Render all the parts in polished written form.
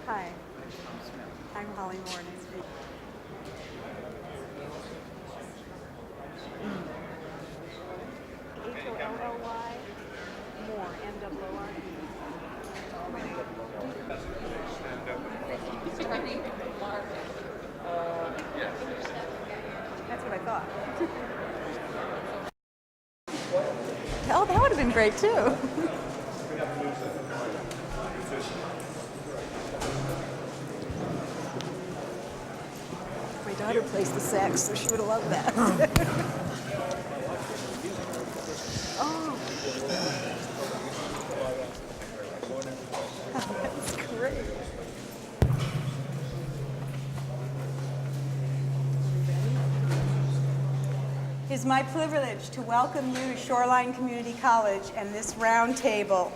Hi, I'm Holly Moore. H-O-L-L-Y, Moore, M-O-O-R-E. That's what I thought. Oh, that would have been great too. My daughter plays the sax, so she would have loved that. Oh. That's great. It is my privilege to welcome you to Shoreline Community College and this roundtable.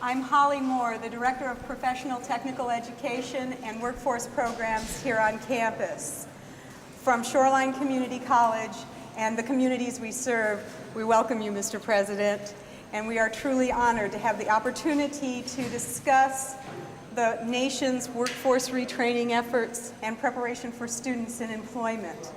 I'm Holly Moore, the Director of Professional Technical Education and Workforce Programs here on campus. From Shoreline Community College and the communities we serve, we welcome you, Mr. President, and we are truly honored to have the opportunity to discuss the nation's workforce retraining efforts and preparation for students in employment.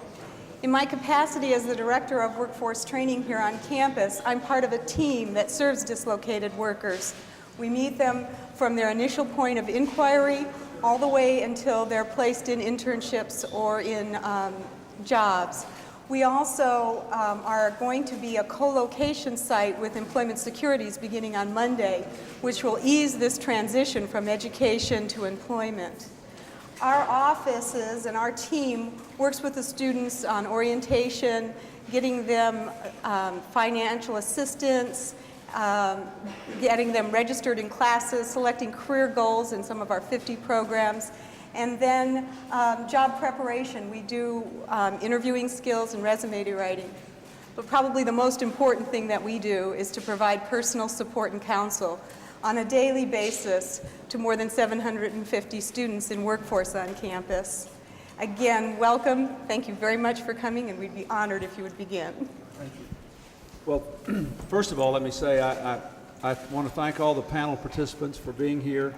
In my capacity as the Director of Workforce Training here on campus, I'm part of a team that serves dislocated workers. We meet them from their initial point of inquiry all the way until they're placed in internships or in jobs. We also are going to be a co-location site with Employment Securities beginning on Monday, which will ease this transition from education to employment. Our offices and our team works with the students on orientation, getting them financial assistance, getting them registered in classes, selecting career goals in some of our 50 programs, and then job preparation. We do interviewing skills and resume writing. But probably the most important thing that we do is to provide personal support and counsel on a daily basis to more than 750 students in workforce on campus. Again, welcome. Thank you very much for coming, and we'd be honored if you would begin. Thank you. Well, first of all, let me say I want to thank all the panel participants for being here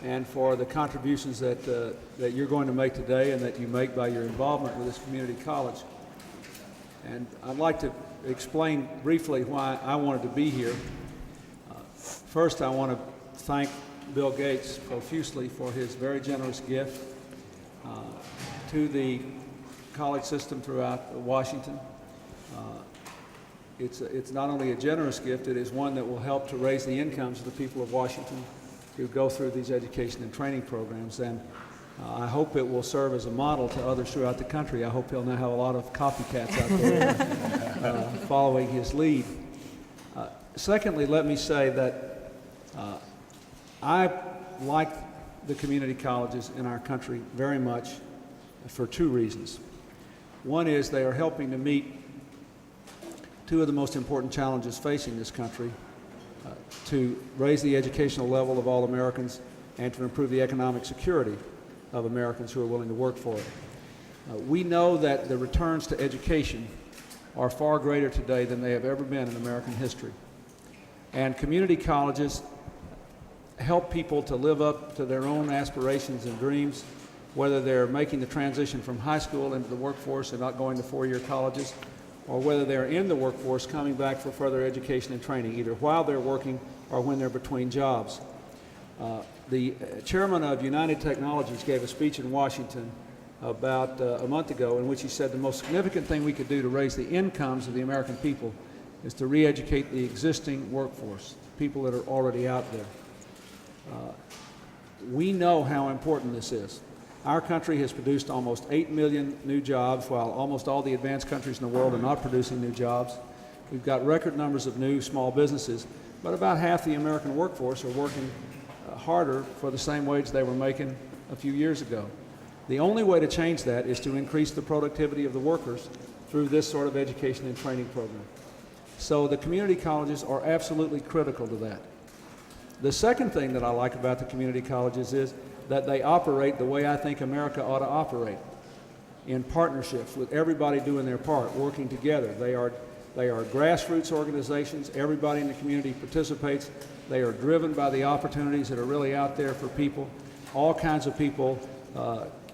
and for the contributions that you're going to make today and that you make by your involvement with this community college. And I'd like to explain briefly why I wanted to be here. First, I want to thank Bill Gates profusely for his very generous gift to the college system throughout Washington. It's not only a generous gift, it is one that will help to raise the incomes of the people of Washington who go through these education and training programs. And I hope it will serve as a model to others throughout the country. I hope he'll now have a lot of copycats out there following his lead. Secondly, let me say that I like the community colleges in our country very much for two reasons. One is they are helping to meet two of the most important challenges facing this country, to raise the educational level of all Americans and to improve the economic security of Americans who are willing to work for it. We know that the returns to education are far greater today than they have ever been in American history. And community colleges help people to live up to their own aspirations and dreams, whether they're making the transition from high school into the workforce and not going to four-year colleges, or whether they're in the workforce coming back for further education and training, either while they're working or when they're between jobs. The chairman of United Technologies gave a speech in Washington about a month ago in which he said the most significant thing we could do to raise the incomes of the American people is to re-educate the existing workforce, people that are already out there. We know how important this is. Our country has produced almost 8 million new jobs, while almost all the advanced countries in the world are not producing new jobs. We've got record numbers of new small businesses, but about half the American workforce are working harder for the same wage they were making a few years ago. The only way to change that is to increase the productivity of the workers through this sort of education and training program. So the community colleges are absolutely critical to that. The second thing that I like about the community colleges is that they operate the way I think America ought to operate, in partnerships with everybody doing their part, working together. They are They are grassroots organizations. Everybody in the community participates. They are driven by the opportunities that are really out there for people. All kinds of people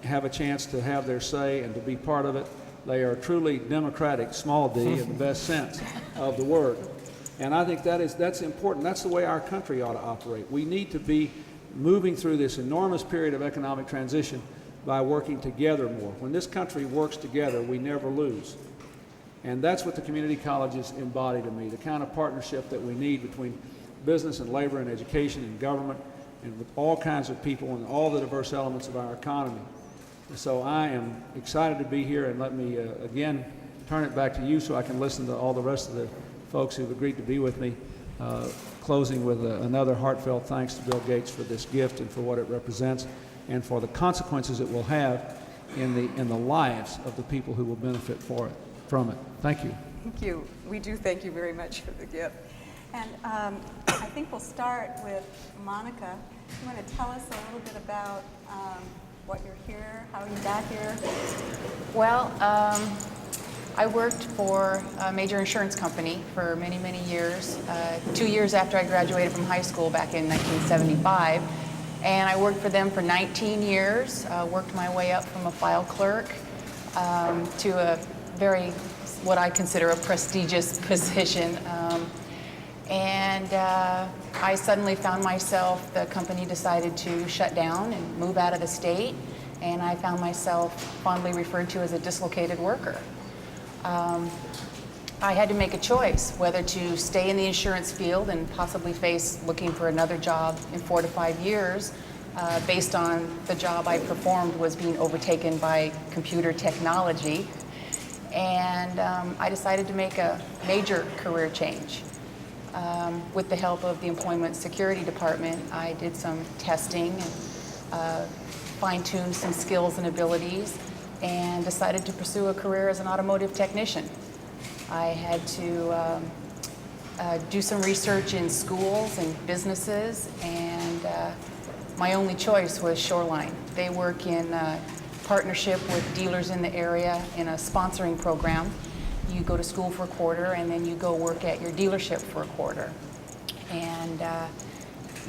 have a chance to have their say and to be part of it. They are truly democratic, small d, in the best sense of the word. And I think that's important. That's the way our country ought to operate. We need to be moving through this enormous period of economic transition by working together more. When this country works together, we never lose. And that's what the community colleges embody to me, the kind of partnership that we need between business and labor and education and government and with all kinds of people and all the diverse elements of our economy. So I am excited to be here, and let me again turn it back to you so I can listen to all the rest of the folks who've agreed to be with me, closing with another heartfelt thanks to Bill Gates for this gift and for what it represents and for the consequences it will have in the lives of the people who will benefit from it. Thank you. Thank you. We do thank you very much for the gift. And I think we'll start with Monica. You want to tell us a little bit about what you're here, how you got here? Well, I worked for a major insurance company for many, many years. 2 years after I graduated from high school back in 1975. And I worked for them for 19 years, worked my way up from a file clerk to a very, what I consider a prestigious position. I suddenly found myself, the company decided to shut down and move out of the state, and I found myself fondly referred to as a dislocated worker. I had to make a choice whether to stay in the insurance field and possibly face looking for another job in 4 to 5 years based on the job I performed was being overtaken by computer technology. And I decided to make a major career change. With the help of the Employment Security Department, I did some testing and fine-tuned some skills and abilities and decided to pursue a career as an automotive technician. I had to do some research in schools and businesses, and my only choice was Shoreline. They work in partnership with dealers in the area in a sponsoring program. You go to school for a quarter, and then you go work at your dealership for a quarter. And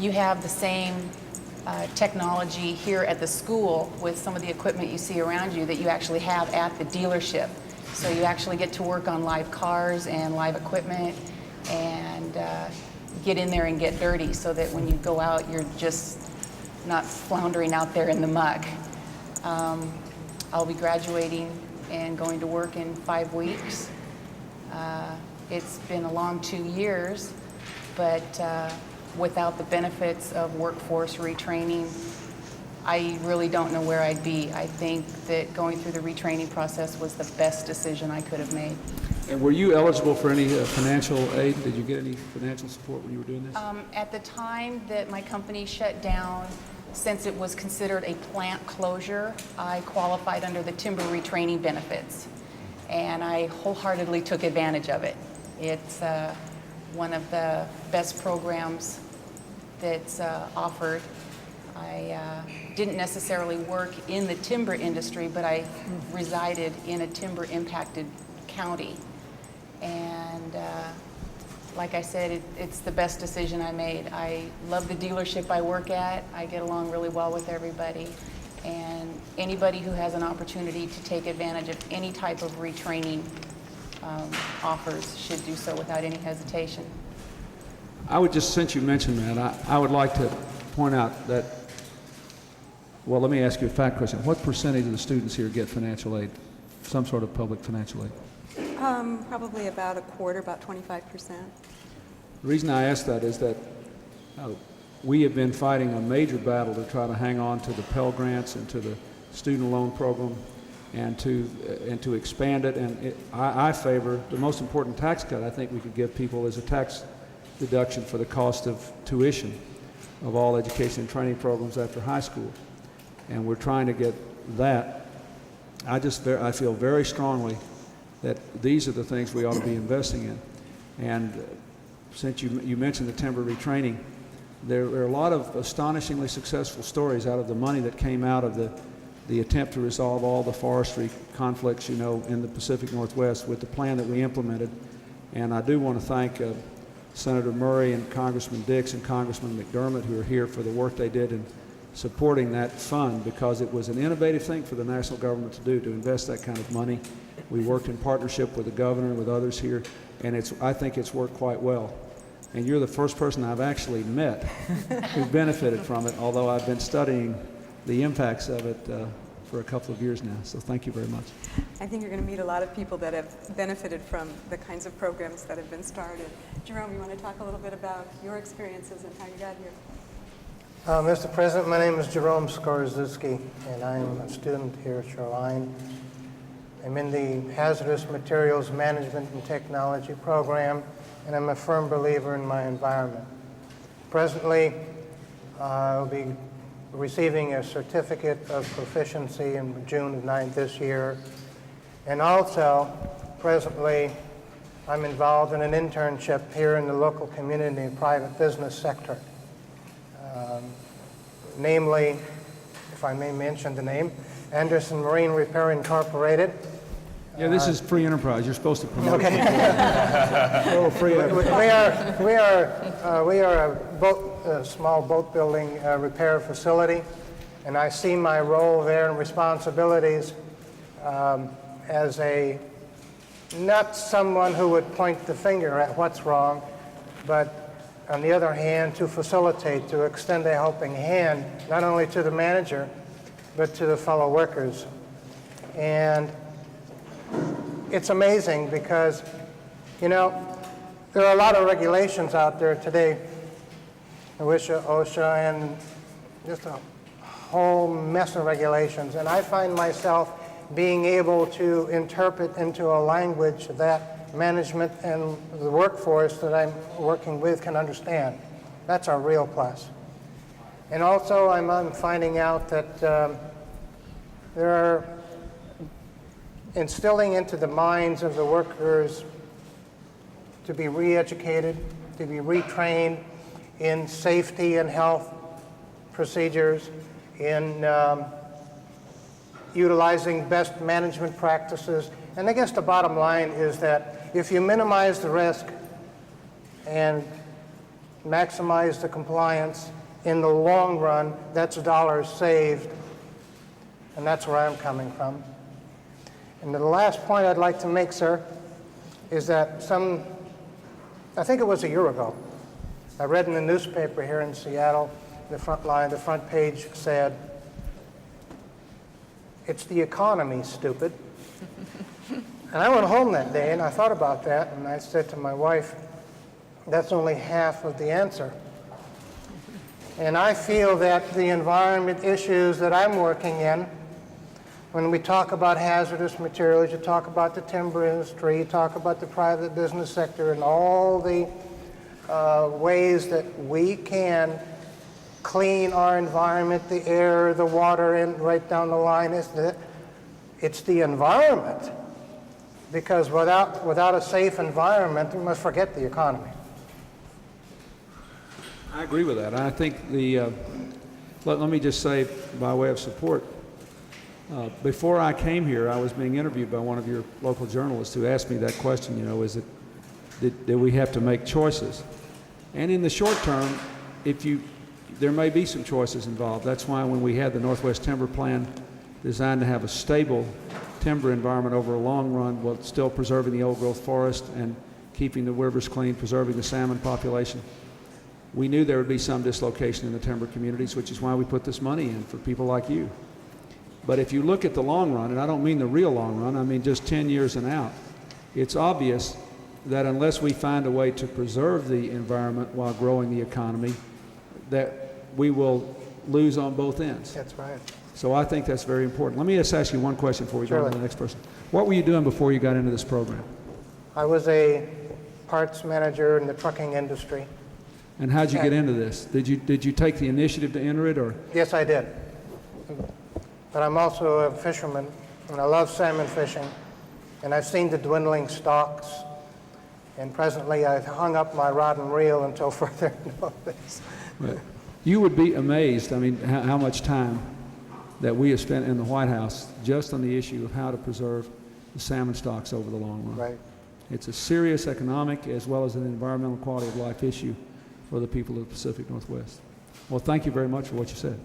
you have the same technology here at the school with some of the equipment you see around you that you actually have at the dealership. So you actually get to work on live cars and live equipment and get in there and get dirty so that when you go out, you're just not floundering out there in the muck. I'll be graduating and going to work in 5 weeks. It's been a long 2 years, but without the benefits of workforce retraining, I really don't know where I'd be. I think that going through the retraining process was the best decision I could have made. And were you eligible for any financial aid? Did you get any financial support when you were doing this? At the time that my company shut down, since it was considered a plant closure, I qualified under the timber retraining benefits, and I wholeheartedly took advantage of it. It's one of the best programs that's offered. I didn't necessarily work in the timber industry, but I resided in a timber impacted county. And like I said, it's the best decision I made. I love the dealership I work at. I get along really well with everybody. And anybody who has an opportunity to take advantage of any type of retraining offers should do so without any hesitation. I would just, since you mentioned that, I would like to point out that, well, let me ask you a fact question. What percentage of the students here get financial aid, some sort of public financial aid? Probably about a quarter, about 25%. The reason I ask that is that we have been fighting a major battle to try to hang on to the Pell Grants and to the student loan program and to expand it. And I favor the most important tax cut I think we could give people is a tax deduction for the cost of tuition of all education and training programs after high school. And we're trying to get that. I feel very strongly that these are the things we ought to be investing in. And since you mentioned the timber retraining, there are a lot of astonishingly successful stories out of the money that came out of the attempt to resolve all the forestry conflicts, in the Pacific Northwest with the plan that we implemented. And I do want to thank Senator Murray and Congressman Dix and Congressman McDermott, who are here, for the work they did in supporting that fund, because it was an innovative thing for the national government to do, to invest that kind of money. We worked in partnership with the governor and with others here, and I think it's worked quite well. And you're the first person I've actually met who benefited from it, although I've been studying the impacts of it for a couple of years now. So thank you very much. I think you're going to meet a lot of people that have benefited from the kinds of programs that have been started. Jerome, you want to talk a little bit about your experiences and how you got here? Mr. President, my name is Jerome Skorzycki, and I'm a student here at Shoreline. I'm in the Hazardous Materials Management and Technology program, and I'm a firm believer in my environment. Presently, I'll be receiving a certificate of proficiency in June of this year. And also, presently, I'm involved in an internship here in the local community and private business sector. Namely, if I may mention the name, Anderson Marine Repair Incorporated. Yeah, this is free enterprise. You're supposed to promote it. Okay. Oh, free enterprise. We are a small boat building repair facility, and I see my role there and responsibilities as not someone who would point the finger at what's wrong, but on the other hand, to facilitate, to extend a helping hand, not only to the manager, but to the fellow workers. And it's amazing because, you know, there are a lot of regulations out there today, OSHA, and just a whole mess of regulations. And I find myself being able to interpret into a language that management and the workforce that I'm working with can understand. That's our real plus. And also, I'm finding out that there are instilling into the minds of the workers to be re-educated, to be retrained in safety and health procedures, in utilizing best management practices. And I guess the bottom line is that if you minimize the risk and maximize the compliance, in the long run, that's dollars saved. And that's where I'm coming from. And the last point I'd like to make, sir, is that I think it was a year ago, I read in the newspaper here in Seattle, the front page said, "It's the economy, stupid." And I went home that day and I thought about that, and I said to my wife, that's only half of the answer. And I feel that the environment issues that I'm working in, when we talk about hazardous materials, you talk about the timber industry, you talk about the private business sector, and all the ways that we can clean our environment, the air, the water, and right down the line, it's the environment. Because without a safe environment, we must forget the economy. I agree with that. I think let me just say, by way of support, before I came here, I was being interviewed by one of your local journalists who asked me that question, you know, did we have to make choices? And in the short term, there may be some choices involved. That's why when we had the Northwest Timber Plan designed to have a stable timber environment over a long run while still preserving the old growth forest and keeping the rivers clean, preserving the salmon population, we knew there would be some dislocation in the timber communities, which is why we put this money in for people like you. But if you look at the long run, and I don't mean the real long run, I mean just 10 years and out, it's obvious that unless we find a way to preserve the environment while growing the economy, that we will lose on both ends. That's right. So I think that's very important. Let me just ask you one question before we go on to Surely. the next person. What were you doing before you got into this program? I was a parts manager in the trucking industry. And how'd you get into this? Did you take the initiative to enter it, or? Yes, I did. But I'm also a fisherman, and I love salmon fishing. And I've seen the dwindling stocks. And presently, I've hung up my rod and reel until further notice. Right. You would be amazed, I mean, how much time that we have spent in the White House just on the issue of how to preserve the salmon stocks over the long run. Right. It's a serious economic as well as an environmental quality of life issue for the people of the Pacific Northwest. Well, thank you very much for what you said.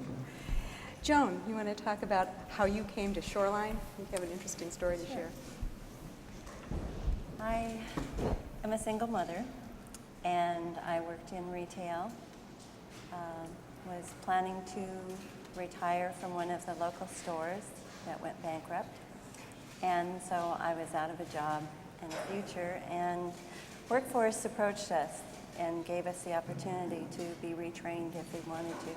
Joan, you want to talk about how you came to Shoreline? You have an interesting story to share. I am a single mother, and I worked in retail. Was planning to retire from one of the local stores that went bankrupt, and so I was out of a job in the future, and Workforce approached us and gave us the opportunity to be retrained if we wanted to.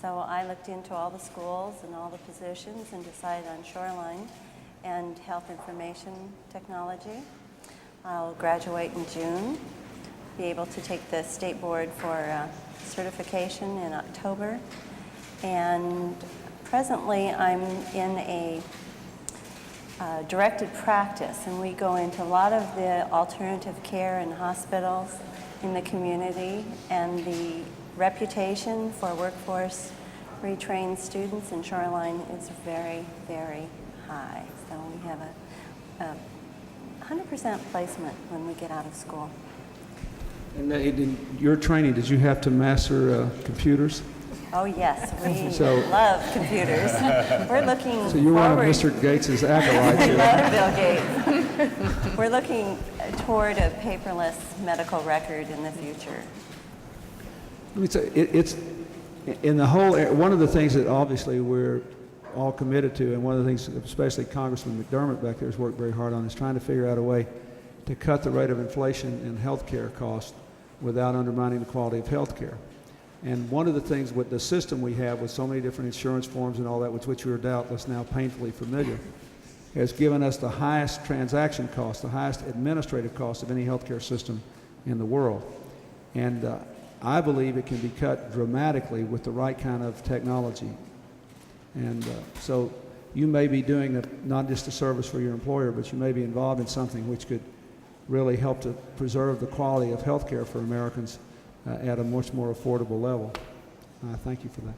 So I looked into all the schools and all the positions and decided on Shoreline and Health Information Technology. I'll graduate in June, be able to take the state board for certification in October, and presently I'm in a directed practice, and we go into a lot of the alternative care in hospitals in the community, and the reputation for workforce retrained students in Shoreline is very, very high. So we have a 100% placement when we get out of school. And in your training, did you have to master computers? Oh yes, we So- love computers. We're looking So you're one of forward. Mr. Gates's acolytes We here. love Bill Gates. We're looking toward a paperless medical record in the future. Let me say, it's in the whole. One of the things that obviously we're all committed to, and one of the things, especially Congressman McDermott back there, has worked very hard on, is trying to figure out a way to cut the rate of inflation in health care costs without undermining the quality of health care. And one of the things with the system we have with so many different insurance forms and all that, with which we are doubtless now painfully familiar, has given us the highest transaction cost, the highest administrative cost of any healthcare system in the world. And I believe it can be cut dramatically with the right kind of technology. And so you may be doing not just a service for your employer, but you may be involved in something which could really help to preserve the quality of health care for Americans at a much more affordable level. Thank you for that.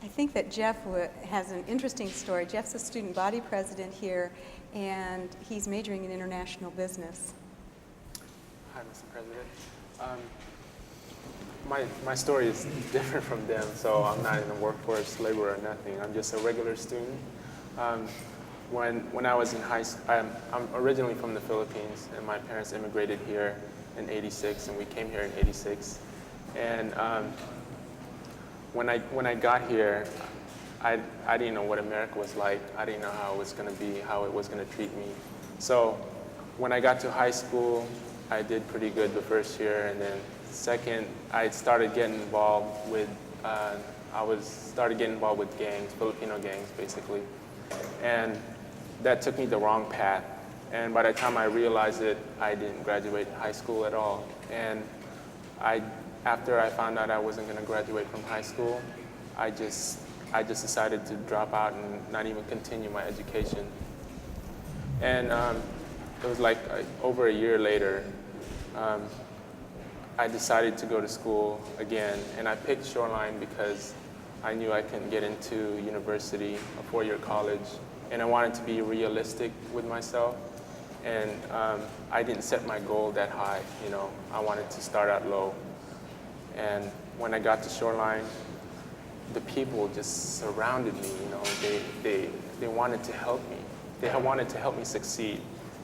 I think that Jeff has an interesting story. Jeff's a student body president here, and he's majoring in international business. Hi, Mr. President. My story is different from them, so I'm not in the workforce, labor, or nothing. I'm just a regular student. When I was in high school, I'm originally from the Philippines, and my parents immigrated here in '86, and we came here in '86. And when I got here, I didn't know what America was like. I didn't know how it was going to be, how it was going to treat me. So when I got to high school, I did pretty good the first year, and then second, I started getting involved with gangs, Filipino gangs, basically, and that took me the wrong path. And by the time I realized it, I didn't graduate high school at all. And after I found out I wasn't going to graduate from high school, I just decided to drop out and not even continue my education. And it was like over a year later, I decided to go to school again, and I picked Shoreline because I knew I couldn't get into university, a four-year college, and I wanted to be realistic with myself. And I didn't set my goal that high, you know. I wanted to start out low. And when I got to Shoreline, the people just surrounded me, you know. They wanted to help me. They wanted to help me succeed.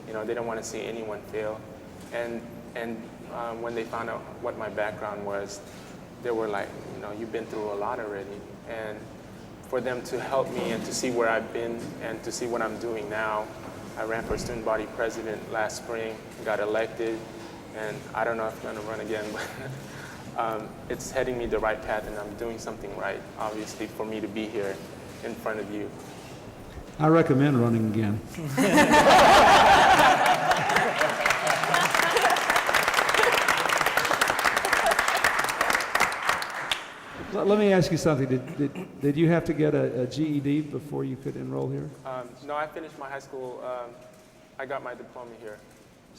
You know, they didn't want to see anyone fail. And when they found out what my background was, they were like, you know, you've been through a lot already. And for them to help me and to see where I've been and to see what I'm doing now, I ran for student body president last spring, got elected, and I don't know if I'm going to run again, but it's heading me the right path, and I'm doing something right, obviously, for me to be here in front of you. I recommend running again. Let me ask you something. Did you have to get a GED before you could enroll here? No, I finished my high school. I got my diploma here.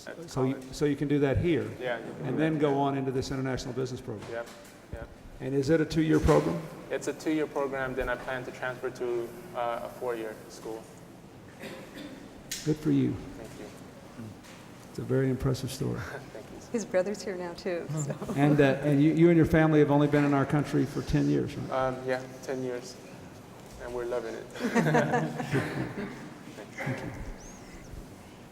At So college. you can do that here? Yeah. You can And do then that go here. on into this international business program? Yep, yep. And is it a 2-year program? It's a 2-year program, then I plan to transfer to a 4-year school. Good for you. Thank you. It's a very impressive story. Thank you. His brother's here now, too. So. And you and your family have only been in our country for 10 years, right? Yeah, 10 years, and we're loving it.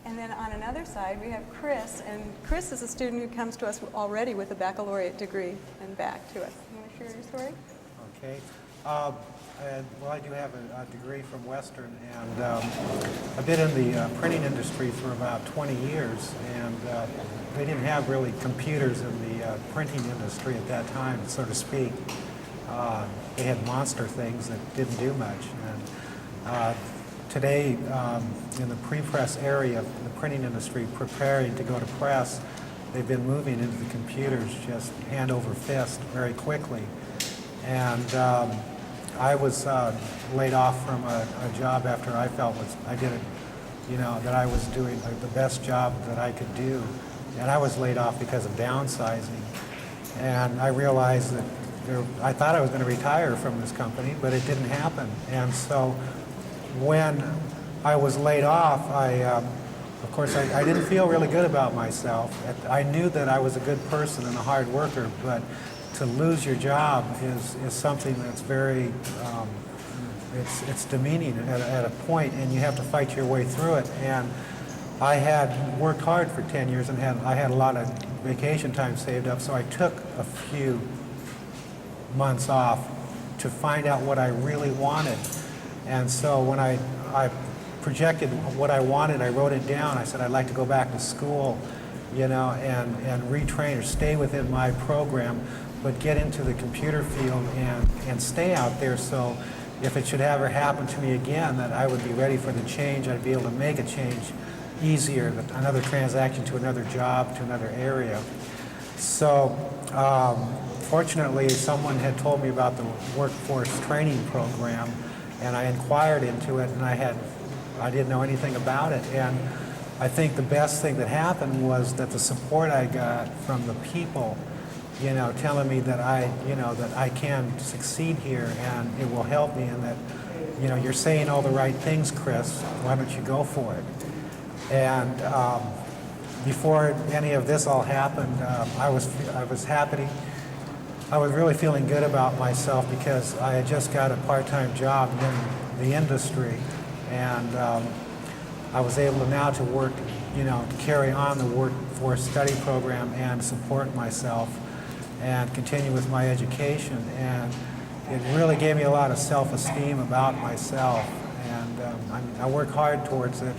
And then on another side, we have Chris, and Chris is a student who comes to us already with a baccalaureate degree and back to us. You want to share your story? Okay. Well, I do have a degree from Western, and I've been in the printing industry for about 20 years, and they didn't have really computers in the printing industry at that time, so to speak. They had monster things that didn't do much. And today, in the pre-press area of the printing industry, preparing to go to press, they've been moving into the computers just hand over fist very quickly. And I was laid off from a job after I felt I did it, that I was doing the best job that I could do. And I was laid off because of downsizing. And I realized that I thought I was going to retire from this company, but it didn't happen. And so when I was laid off, of course, I didn't feel really good about myself. I knew that I was a good person and a hard worker, but to lose your job is something that's very, it's demeaning at a point, and you have to fight your way through it. And I had worked hard for 10 years and I had a lot of vacation time saved up, so I took a few months off to find out what I really wanted. And so when I projected what I wanted, I wrote it down. I said I'd like to go back to school, and retrain or stay within my program, but get into the computer field and stay out there, so if it should ever happen to me again, that I would be ready for the change. I'd be able to make a change easier, another transaction to another job, to another area. So fortunately, someone had told me about the workforce training program, and I inquired into it, and I didn't know anything about it. And I think the best thing that happened was that the support I got from the people, telling me that I can succeed here and it will help me, and that, you're saying all the right things, Chris. Why don't you go for it? And before any of this all happened, I was happy. I was really feeling good about myself because I had just got a part-time job in the industry, and I was able now to work, to carry on the workforce study program and support myself and continue with my education. And it really gave me a lot of self-esteem about myself. And I work hard towards it,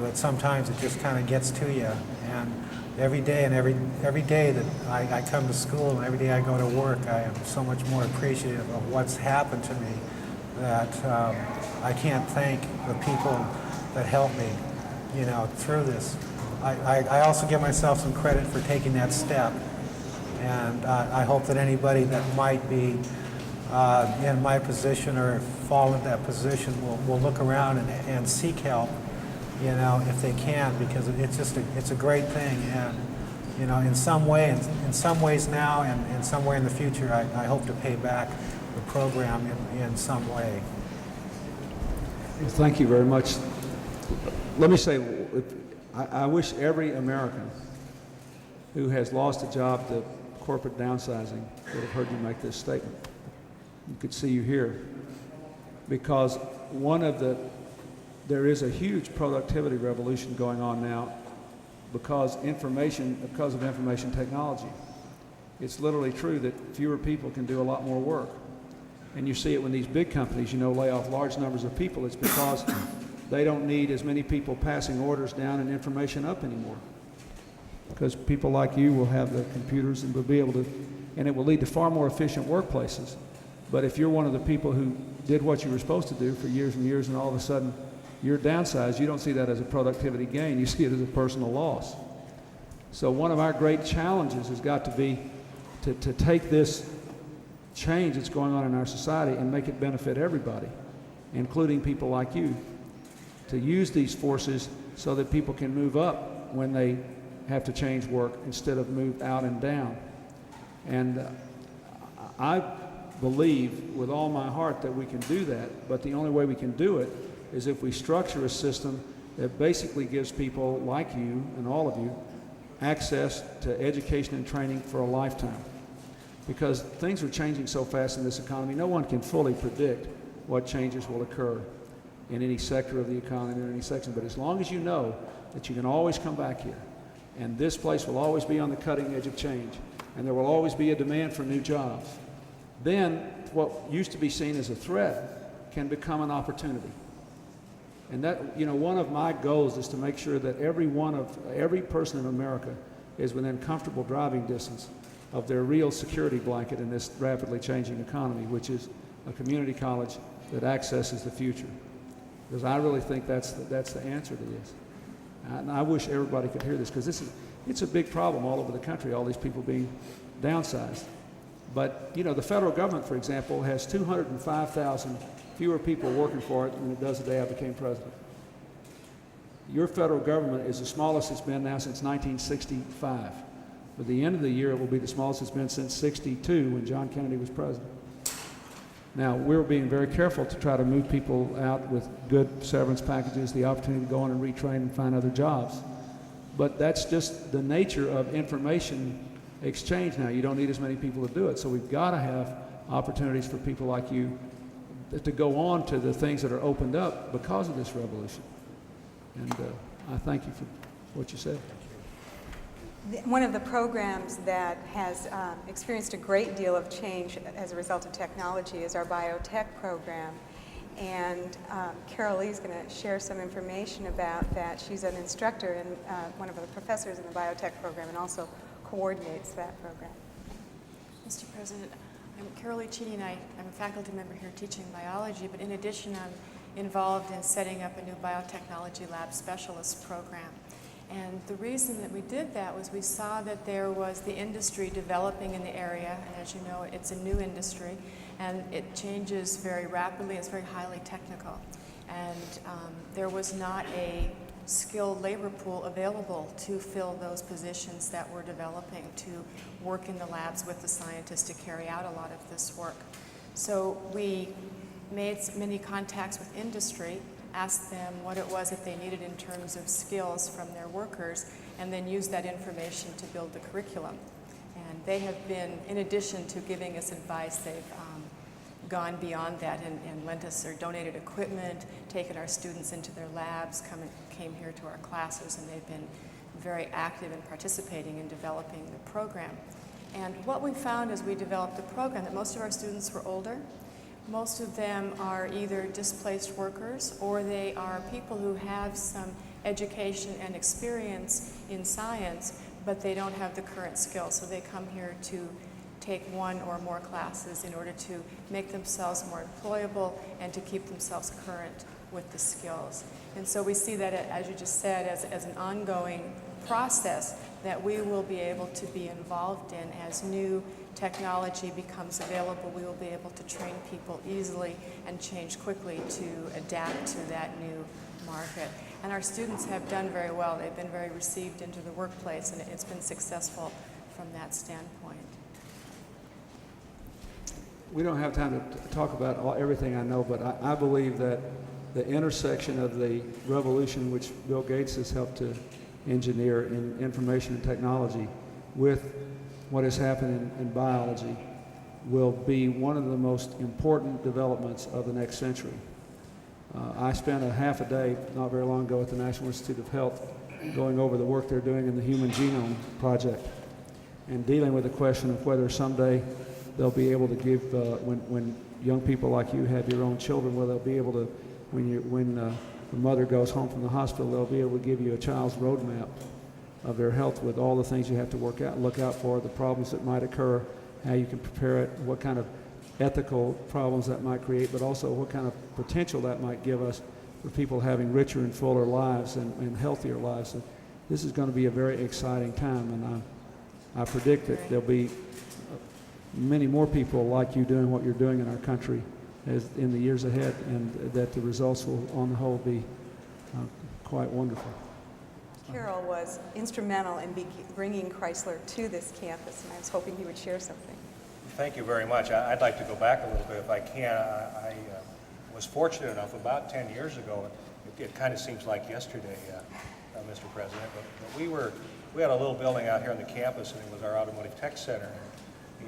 but sometimes it just kind of gets to you. And every day that I come to school and every day I go to work, I am so much more appreciative of what's happened to me that I can't thank the people that helped me, through this. I also give myself some credit for taking that step, and I hope that anybody that might be in my position or fall into that position will look around and seek help, if they can, because it's a great thing. And in some ways now and somewhere in the future, I hope to pay back the program in some way. Well, thank you very much. Let me say, I wish every American who has lost a job to corporate downsizing would have heard you make this statement. You could see you here, because there is a huge productivity revolution going on now because of information technology. It's literally true that fewer people can do a lot more work. And you see it when these big companies, lay off large numbers of people. It's because they don't need as many people passing orders down and information up anymore. Because people like you will have the computers and will be able to, and it will lead to far more efficient workplaces. But if you're one of the people who did what you were supposed to do for years and years, and all of a sudden you're downsized, you don't see that as a productivity gain, you see it as a personal loss. So one of our great challenges has got to be to take this change that's going on in our society and make it benefit everybody, including people like you, to use these forces so that people can move up when they have to change work instead of move out and down. And I believe with all my heart that we can do that, but the only way we can do it is if we structure a system that basically gives people like you and all of you access to education and training for a lifetime. Because things are changing so fast in this economy, no one can fully predict what changes will occur in any sector of the economy or any section. But as long as you know that you can always come back here, and this place will always be on the cutting edge of change, and there will always be a demand for new jobs, then what used to be seen as a threat can become an opportunity. And that, one of my goals is to make sure that every person in America is within comfortable driving distance of their real security blanket in this rapidly changing economy, which is a community college that accesses the future. Because I really think that's the answer to this. And I wish everybody could hear this, because it's a big problem all over the country, all these people being downsized. But, the federal government, for example, has 205,000 fewer people working for it than it does the day I became president. Your federal government is the smallest it's been now since 1965. At the end of the year, it will be the smallest it's been since '62 when John Kennedy was president. Now, we're being very careful to try to move people out with good severance packages, the opportunity to go on and retrain and find other jobs. But that's just the nature of information exchange now. You don't need as many people to do it. So we've got to have opportunities for people like you to go on to the things that are opened up because of this revolution. And I thank you for what you said. One of the programs that has experienced a great deal of change as a result of technology is our biotech program. And Carol Lee's going to share some information about that. She's an instructor and one of the professors in the biotech program and also coordinates that program. Mr. President, I'm Carol Lee Cheating. I'm a faculty member here teaching biology, but in addition, I'm involved in setting up a new biotechnology lab specialist program. And the reason that we did that was we saw that there was the industry developing in the area, and as you know, it's a new industry, and it changes very rapidly. It's very highly technical. And there was not a skilled labor pool available to fill those positions that were developing, to work in the labs with the scientists to carry out a lot of this work. So we made many contacts with industry, asked them what it was that they needed in terms of skills from their workers, and then used that information to build the curriculum. And they have been, in addition to giving us advice, they've gone beyond that and lent us or donated equipment, taken our students into their labs, came here to our classes, and they've been very active in participating in developing the program. And what we found as we developed the program, that most of our students were older. Most of them are either displaced workers or they are people who have some education and experience in science, but they don't have the current skills. So they come here to take one or more classes in order to make themselves more employable and to keep themselves current with the skills. And so we see that, as you just said, as an ongoing process that we will be able to be involved in. As new technology becomes available, we will be able to train people easily and change quickly to adapt to that new market. And our students have done very well. They've been very received into the workplace, and it's been successful from that standpoint. We don't have time to talk about everything I know, but I believe that the intersection of the revolution which Bill Gates has helped to engineer in information and technology with what has happened in biology will be one of the most important developments of the next century. I spent a half a day not very long ago at the National Institute of Health going over the work they're doing in the Human Genome Project and dealing with the question of whether someday they'll be able to give, when young people like you have your own children, whether they'll be able to, when the mother goes home from the hospital, they'll be able to give you a child's roadmap of their health with all the things you have to look out for, the problems that might occur, how you can prepare it, what kind of ethical problems that might create, but also what kind of potential that might give us for people having richer and fuller lives and healthier lives. So this is going to be a very exciting time, and I predict that there'll be many more people like you doing what you're doing in our country in the years ahead, and that the results will, on the whole, be quite wonderful. Carol was instrumental in bringing Chrysler to this campus, and I was hoping he would share something. Thank you very much. I'd like to go back a little bit if I can. I was fortunate enough about 10 years ago It kind of seems like yesterday, Mr. President, but we had a little building out here on the campus, and it was our Automotive Tech Center.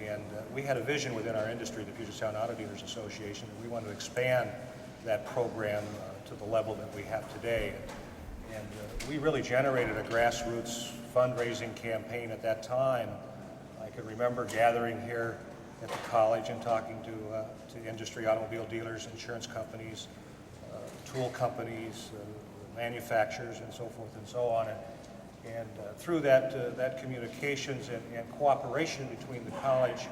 And we had a vision within our industry, the Puget Sound Auto Dealers Association, that we wanted to expand that program to the level that we have today. And we really generated a grassroots fundraising campaign at that time. I can remember gathering here at the college and talking to industry, automobile dealers, insurance companies, tool companies, manufacturers, and so forth and so on. And through that communications and cooperation between the college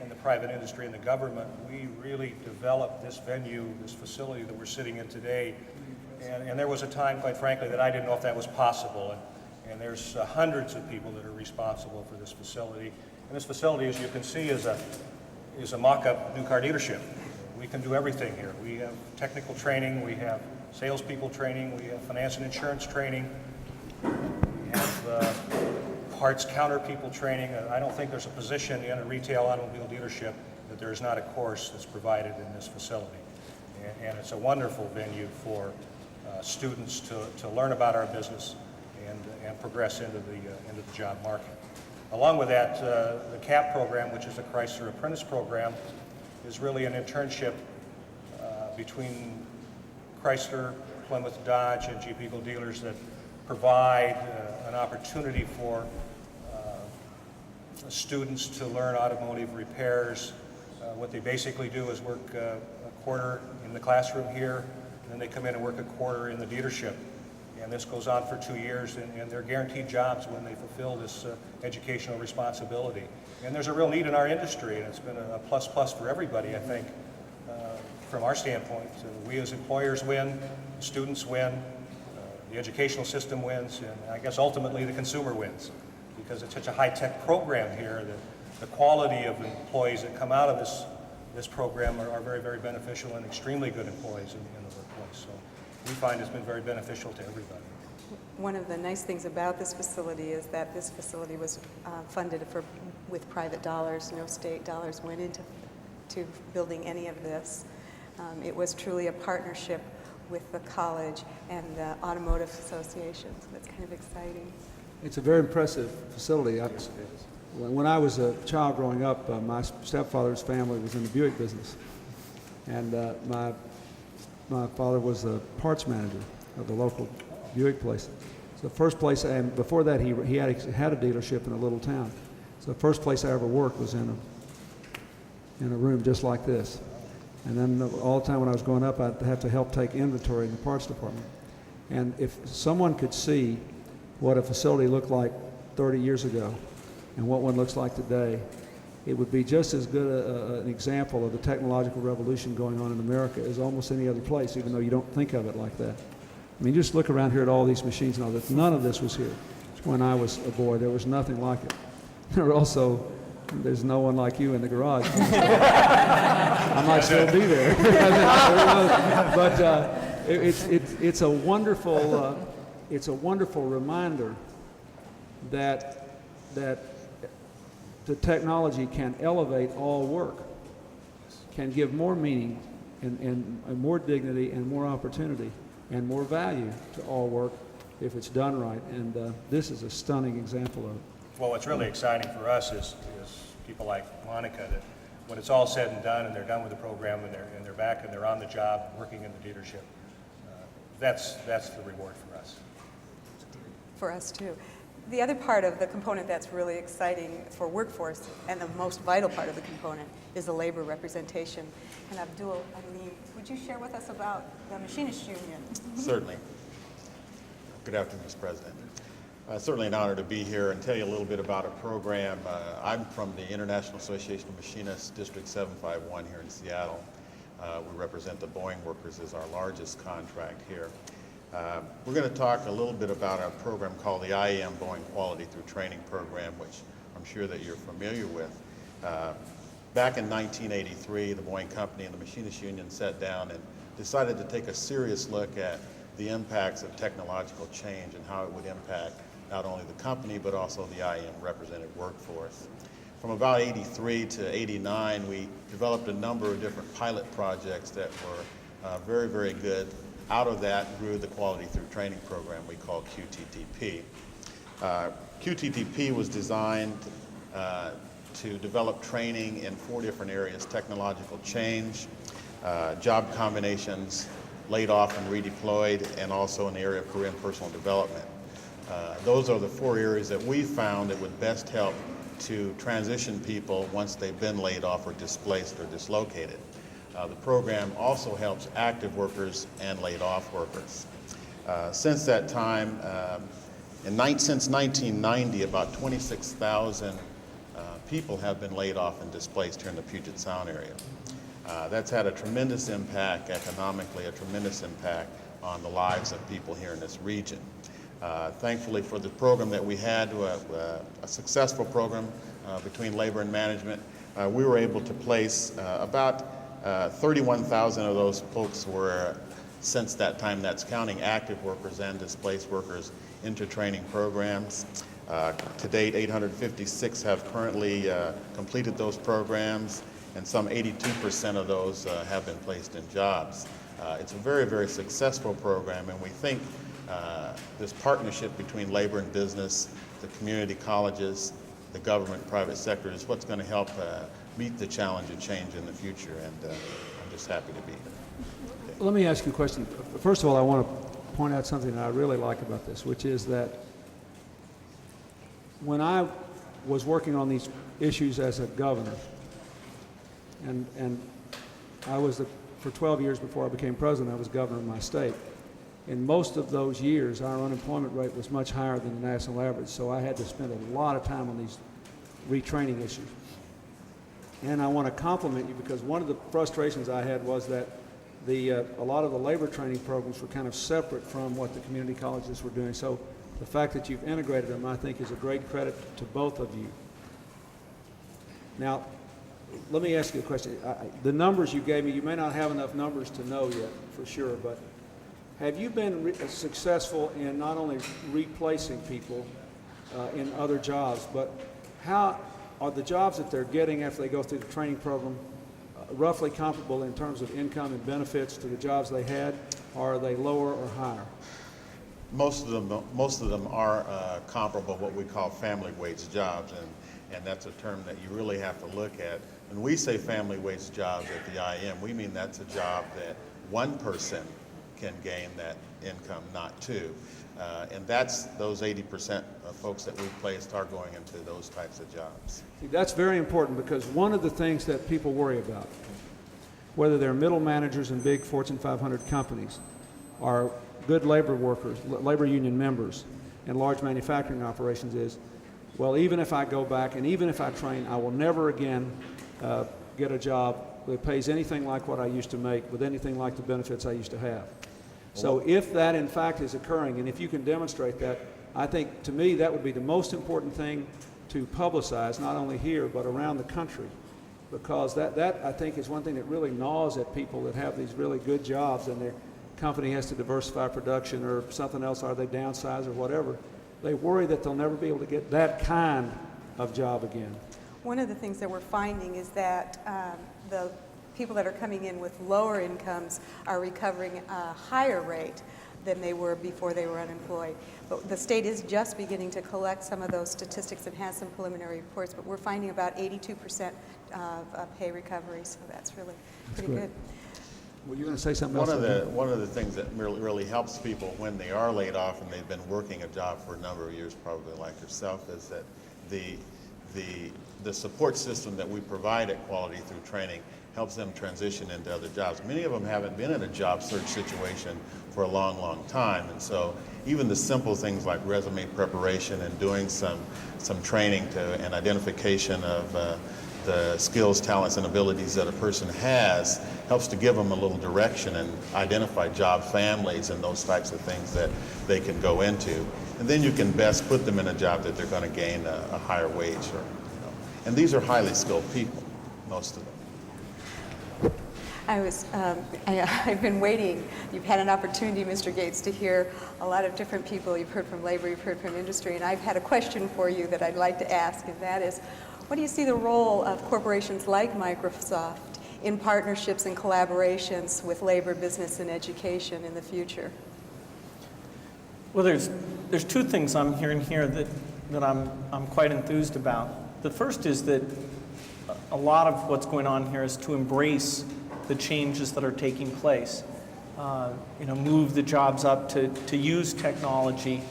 and the private industry and the government, we really developed this venue, this facility that we're sitting in today. And there was a time, quite frankly, that I didn't know if that was possible. And there's hundreds of people that are responsible for this facility. And this facility, as you can see, is a mock-up new car dealership. We can do everything here. We have technical training, we have salespeople training, we have finance and insurance training, we have parts counter people training. I don't think there's a position in a retail automobile dealership that there is not a course that's provided in this facility. And it's a wonderful venue for students to learn about our business and progress into the job market. Along with that, the CAP program, which is the Chrysler Apprentice Program, is really an internship between Chrysler, Plymouth, Dodge, and Jeep Eagle dealers that provide an opportunity for students to learn automotive repairs. What they basically do is work a quarter in the classroom here, and then they come in and work a quarter in the dealership. And this goes on for 2 years, and they're guaranteed jobs when they fulfill this educational responsibility. And there's a real need in our industry, and it's been a plus for everybody, I think. From our standpoint, we as employers win, students win, the educational system wins, and I guess ultimately the consumer wins, because it's such a high-tech program here that the quality of employees that come out of this program are very, very beneficial and extremely good employees in the workplace. So we find it's been very beneficial to everybody. One of the nice things about this facility is that this facility was funded with private dollars. No state dollars went into building any of this. It was truly a partnership with the college and the automotive association, so that's kind of exciting. It's a very impressive facility. When I was a child growing up, my stepfather's family was in the Buick business, and my father was the parts manager of the local Buick place. So the first place, and before that he had a dealership in a little town. So the first place I ever worked was in a room just like this. And then all the time when I was growing up, I'd have to help take inventory in the parts department. And if someone could see what a facility looked like 30 years ago and what one looks like today, it would be just as good an example of the technological revolution going on in America as almost any other place, even though you don't think of it like that. I mean, just look around here at all these machines and all that. None of this was here when I was a boy. There was nothing like it. There's no one like you in the garage. I might still be there. But it's a wonderful reminder that the technology can elevate all work, can give more meaning and more dignity and more opportunity and more value to all work if it's done right. And this is a stunning example of it. Well, what's really exciting for us is people like Monica, that when it's all said and done and they're done with the program and they're back and they're on the job working in the dealership, that's the reward for us. For us too. The other part of the component that's really exciting for workforce, and the most vital part of the component, is the labor representation. And Abdul, would you share with us about the Machinists Union? Certainly. Good afternoon, Mr. President. Certainly an honor to be here and tell you a little bit about a program. I'm from the International Association of Machinists, District 751 here in Seattle. We represent the Boeing workers as our largest contract here. We're going to talk a little bit about our program called the IAM Boeing Quality Through Training Program, which I'm sure that you're familiar with. Back in 1983, the Boeing Company and the Machinists Union sat down and decided to take a serious look at the impacts of technological change and how it would impact not only the company but also the IAM represented workforce. From about 83 to 89, we developed a number of different pilot projects that were very, very good. out of that grew the Quality Through Training program we call QTTP. QTTP was designed to develop training in 4 different areas: technological change, job combinations, laid off and redeployed, and also in the area of career and personal development. Those are the 4 areas that we found that would best help to transition people once they've been laid off or displaced or dislocated. The program also helps active workers and laid off workers. Since that time, since 1990, about 26,000 people have been laid off and displaced here in the Puget Sound area. That's had a tremendous impact economically, a tremendous impact on the lives of people here in this region. Thankfully for the program that we had, a successful program between labor and management, we were able to place about 31,000 of those folks were, since that time, that's counting active workers and displaced workers, into training programs. To date, 856 have currently completed those programs, and some 82% of those have been placed in jobs. It's a very, very successful program, and we think this partnership between labor and business, the community colleges, the government, private sector is what's going to help meet the challenge of change in the future, and I'm just happy to be here. Let me ask you a question. First of all, I want to point out something that I really like about this, which is that when I was working on these issues as a governor, and I was, for 12 years before I became president, I was governor of my state. In most of those years, our unemployment rate was much higher than the national average, so I had to spend a lot of time on these retraining issues. And I want to compliment you, because one of the frustrations I had was that a lot of the labor training programs were kind of separate from what the community colleges were doing. So the fact that you've integrated them, I think, is a great credit to both of you. Now, let me ask you a question. The numbers you gave me, you may not have enough numbers to know yet for sure, but have you been successful in not only replacing people in other jobs, but how are the jobs that they're getting after they go through the training program roughly comparable in terms of income and benefits to the jobs they had, or are they lower or higher? Most of them are comparable, what we call family wage jobs, and that's a term that you really have to look at. When we say family wage jobs at the IM, we mean that's a job that one person can gain that income, not two. And that's those 80% of folks that we've placed are going into those types of jobs. See, that's very important, because one of the things that people worry about, whether they're middle managers in big Fortune 500 companies, or good labor workers, labor union members in large manufacturing operations, is, well, even if I go back and even if I train, I will never again get a job that pays anything like what I used to make with anything like the benefits I used to have. So if that in fact is occurring, and if you can demonstrate that, I think to me that would be the most important thing to publicize, not only here but around the country, because that I think is one thing that really gnaws at people that have these really good jobs and their company has to diversify production or something else, or they downsize or whatever. They worry that they'll never be able to get that kind of job again. One of the things that we're finding is that the people that are coming in with lower incomes are recovering a higher rate than they were before they were unemployed. But the state is just beginning to collect some of those statistics and has some preliminary reports, but we're finding about 82% of pay recovery, so that's really pretty good. Were you going to say something else? One of the things that really helps people when they are laid off and they've been working a job for a number of years, probably like yourself, is that the support system that we provide at Quality Through Training helps them transition into other jobs. Many of them haven't been in a job search situation for a long, long time, and so even the simple things like resume preparation and doing some training and identification of the skills, talents, and abilities that a person has helps to give them a little direction and identify job families and those types of things that they can go into. And then you can best put them in a job that they're going to gain a higher wage. And these are highly skilled people, most of them. I've been waiting. You've had an opportunity, Mr. Gates, to hear a lot of different people. You've heard from labor, you've heard from industry, and I've had a question for you that I'd like to ask, and that is, what do you see the role of corporations like Microsoft in partnerships and collaborations with labor, business, and education in the future? Well, there's two things I'm hearing here that I'm quite enthused about. The first is that a lot of what's going on here is to embrace the changes that are taking place. Move the jobs up to use technology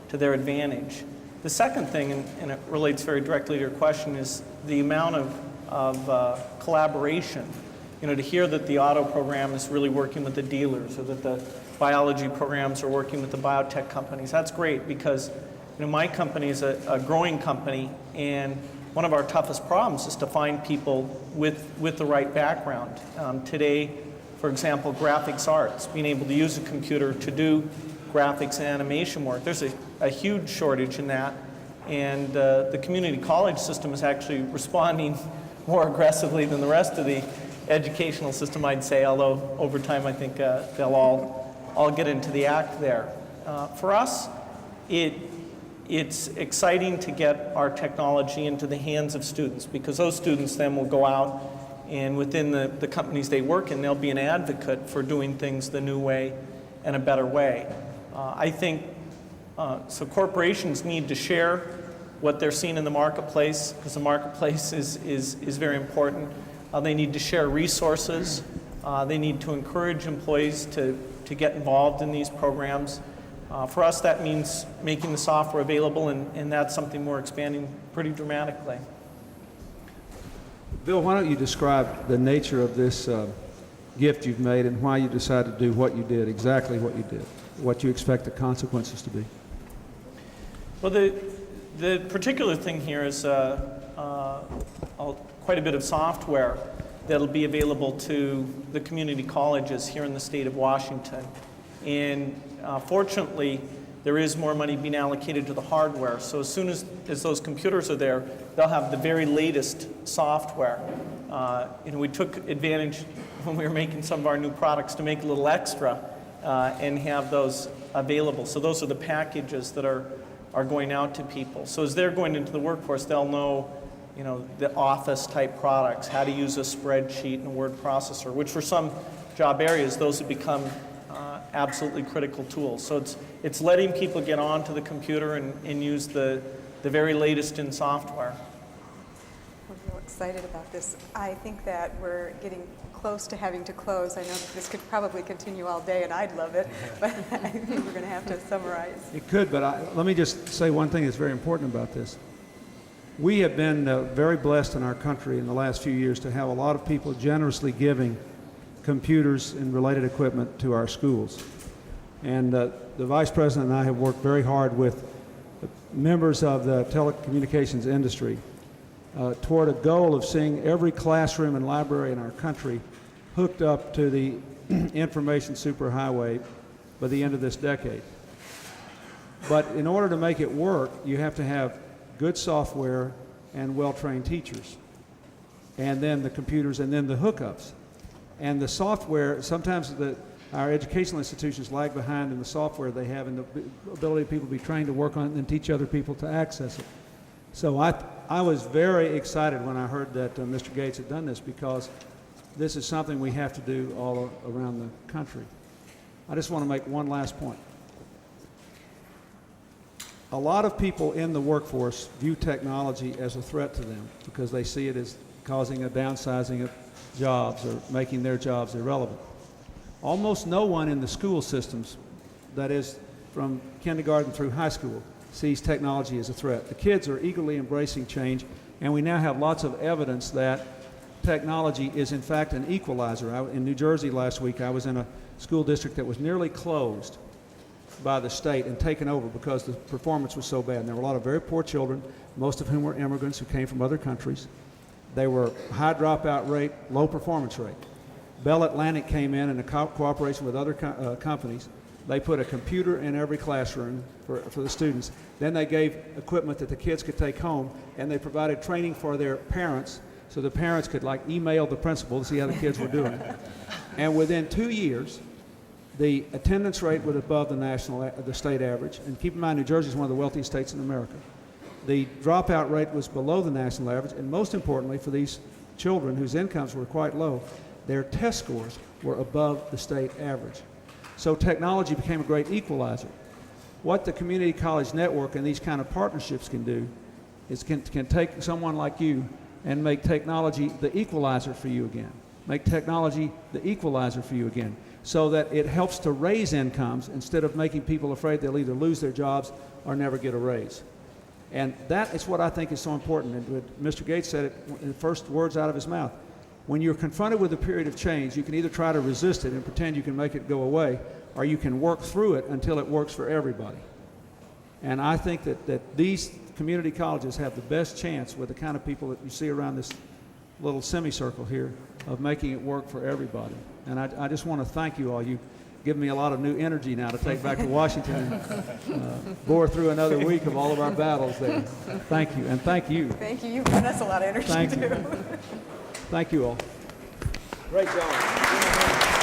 to their advantage. The second thing, and it relates very directly to your question, is the amount of collaboration. To hear that the auto program is really working with the dealers, or that the biology programs are working with the biotech companies. That's great, because my company is a growing company, and one of our toughest problems is to find people with the right background. Today, for example, graphics arts, being able to use a computer to do graphics and animation work. There's a huge shortage in that, and the community college system is actually responding more aggressively than the rest of the educational system, I'd say, although over time I think they'll all get into the act there. For us, it's exciting to get our technology into the hands of students, because those students then will go out and within the companies they work in, they'll be an advocate for doing things the new way and a better way. I think so corporations need to share what they're seeing in the marketplace, because the marketplace is very important. They need to share resources. They need to encourage employees to get involved in these programs. For us, that means making the software available, and that's something we're expanding pretty dramatically. Bill, why don't you describe the nature of this gift you've made and why you decided to do what you did, exactly what you did, what you expect the consequences to be? Well, the particular thing here is quite a bit of software that'll be available to the community colleges here in the state of Washington. And fortunately, there is more money being allocated to the hardware. So as soon as those computers are there, they'll have the very latest software. We took advantage when we were making some of our new products to make a little extra and have those available. So those are the packages that are going out to people. So as they're going into the workforce, they'll know the office type products, how to use a spreadsheet and a word processor, which for some job areas, those have become absolutely critical tools. So it's letting people get onto the computer and use the very latest in software. We're real excited about this. I think that we're getting close to having to close. I know that this could probably continue all day, and I'd love it, but I think we're going to have to summarize. It could, but let me just say one thing that's very important about this. We have been very blessed in our country in the last few years to have a lot of people generously giving computers and related equipment to our schools. And the Vice President and I have worked very hard with members of the telecommunications industry toward a goal of seeing every classroom and library in our country hooked up to the information superhighway by the end of this decade. But in order to make it work, you have to have good software and well-trained teachers, and then the computers, and then the hookups. And the software, sometimes our educational institutions lag behind in the software they have and the ability of people to be trained to work on it and teach other people to access it. So I was very excited when I heard that Mr. Gates had done this, because this is something we have to do all around the country. I just want to make one last point. A lot of people in the workforce view technology as a threat to them because they see it as causing a downsizing of jobs or making their jobs irrelevant. Almost no one in the school systems, that is from kindergarten through high school, sees technology as a threat. The kids are eagerly embracing change, and we now have lots of evidence that technology is in fact an equalizer. In New Jersey last week, I was in a school district that was nearly closed by the state and taken over because the performance was so bad. And there were a lot of very poor children, most of whom were immigrants who came from other countries. They were high dropout rate, low performance rate. Bell Atlantic came in a cooperation with other companies. They put a computer in every classroom for the students. Then they gave equipment that the kids could take home, and they provided training for their parents so the parents could email the principal to see how the kids were doing. And within 2 years, the attendance rate was above the state average. And keep in mind, New Jersey is one of the wealthiest states in America. The dropout rate was below the national average, and most importantly for these children whose incomes were quite low, their test scores were above the state average. So technology became a great equalizer. What the community college network and these kind of partnerships can do is can take someone like you and make technology the equalizer for you again. Make technology the equalizer for you again, so that it helps to raise incomes instead of making people afraid they'll either lose their jobs or never get a raise. And that is what I think is so important. And Mr. Gates said it in the first words out of his mouth. When you're confronted with a period of change, you can either try to resist it and pretend you can make it go away, or you can work through it until it works for everybody. And I think that these community colleges have the best chance, with the kind of people that you see around this little semicircle here, of making it work for everybody. And I just want to thank you all. You've given me a lot of new energy now to take back to Washington and bore through another week of all of our battles there. Thank you, and thank you. Thank you. You've given us a lot of energy, Thank too. you. Thank you all. Great job.